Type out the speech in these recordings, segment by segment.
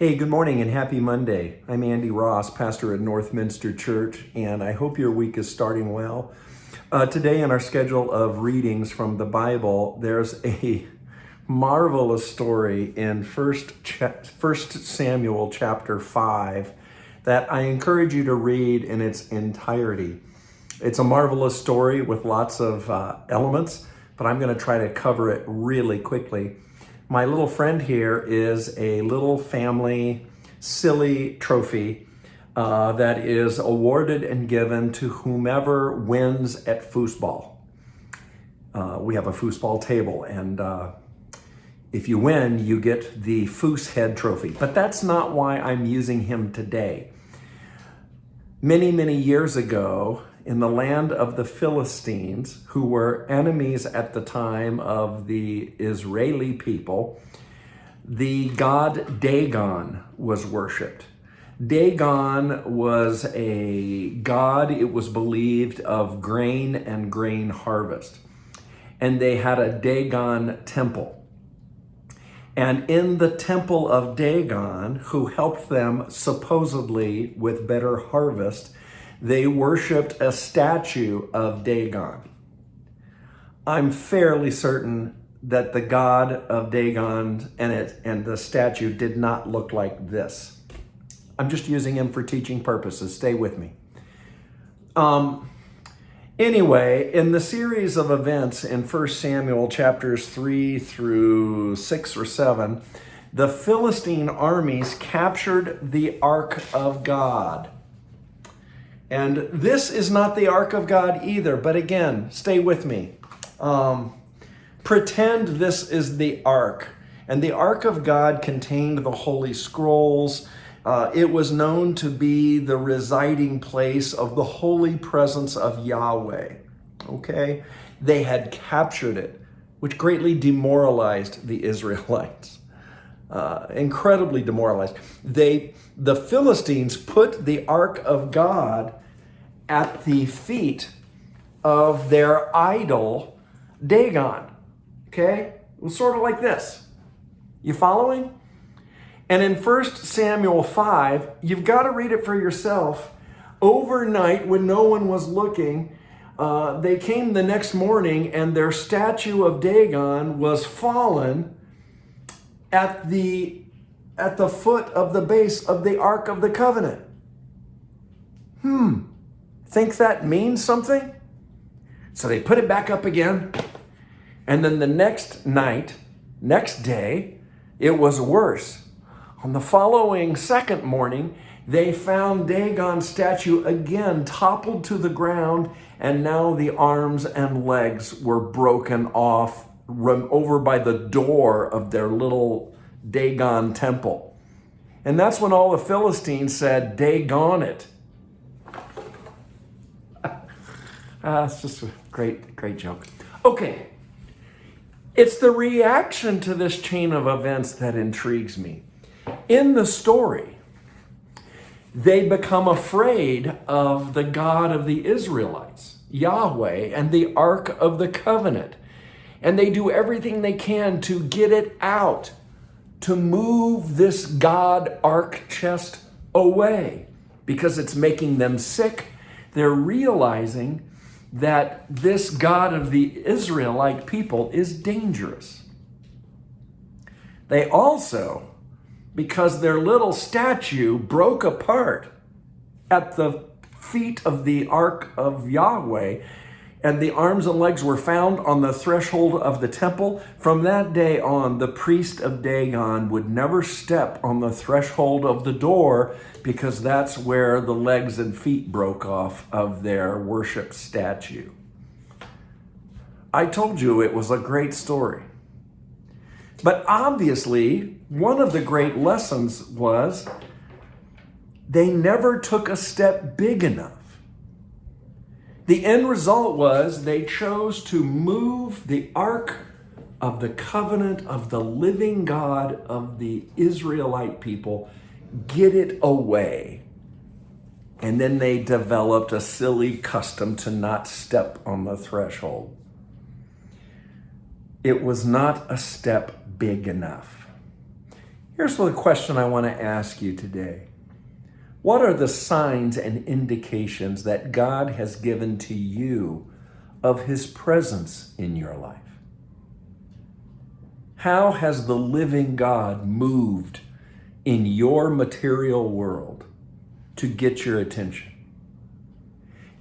Hey, good morning and happy Monday. I'm Andy Ross, pastor at Northminster Church, and I hope your week is starting well. Today in our schedule of readings from the Bible, there's a marvelous story in 1 Samuel chapter 5 that I encourage you to read in its entirety. It's a marvelous story with lots of elements, but I'm going to try to cover it really quickly. My little friend here is a little family silly trophy that is awarded and given to whomever wins at foosball. We have a foosball table, and if you win, you get the Foos Head Trophy. But that's not why I'm using him today. Many, many years ago, in the land of the Philistines, who were enemies at the time of the Israeli people, the god Dagon was worshipped. Dagon was a god, it was believed, of grain and grain harvest. And they had a Dagon temple. And in the temple of Dagon, who helped them supposedly with better harvest, they worshipped a statue of Dagon. I'm fairly certain that the god of Dagon and the statue did not look like this. I'm just using him for teaching purposes. Stay with me. Anyway, in the series of events in 1 Samuel chapters 3 through 6 or 7, the Philistine armies captured the Ark of God. And this is not the Ark of God either, but again, stay with me. Pretend this is the Ark. And the Ark of God contained the Holy Scrolls. It was known to be the residing place of the holy presence of Yahweh. Okay? They had captured it, which greatly demoralized the Israelites. Incredibly demoralized. The Philistines put the Ark of God at the feet of their idol, Dagon. Okay? It was sort of like this. You following? And in 1 Samuel 5, you've got to read it for yourself. Overnight, when no one was looking, they came the next morning and their statue of Dagon was fallen at the foot of the base of the Ark of the Covenant. Think that means something? So they put it back up again. And then the next day, it was worse. On the following second morning, they found Dagon's statue again toppled to the ground, and now the arms and legs were broken off over by the door of their little Dagon temple. And that's when all the Philistines said, "Dagon it." It's just a great joke. Okay. It's the reaction to this chain of events that intrigues me. In the story, they become afraid of the God of the Israelites, Yahweh, and the Ark of the Covenant. And they do everything they can to get it out, to move this God Ark chest away, because it's making them sick. They're realizing that this God of the Israelite people is dangerous. They also, because their little statue broke apart at the feet of the Ark of Yahweh, and the arms and legs were found on the threshold of the temple, from that day on, the priest of Dagon would never step on the threshold of the door, because that's where the legs and feet broke off of their worship statue. I told you it was a great story. But obviously, one of the great lessons was they never took a step big enough. The end result was they chose to move the Ark of the Covenant of the living God of the Israelite people, get it away. And then they developed a silly custom to not step on the threshold. It was not a step big enough. Here's the question I want to ask you today. What are the signs and indications that God has given to you of his presence in your life? How has the living God moved in your material world to get your attention?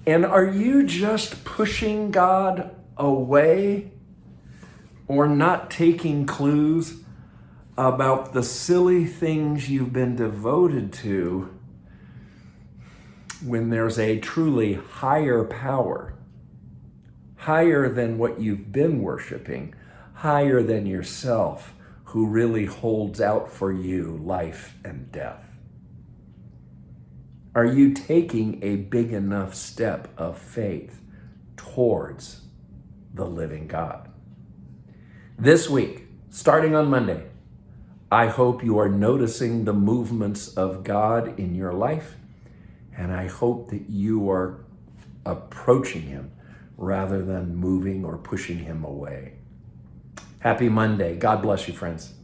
And are you just pushing God away or not taking clues about the silly things you've been devoted to when there's a truly higher power, higher than what you've been worshiping, higher than yourself, who really holds out for you life and death? Are you taking a big enough step of faith towards the living God? This week, starting on Monday, I hope you are noticing the movements of God in your life, and I hope that you are approaching him rather than moving or pushing him away. Happy Monday. God bless you, friends.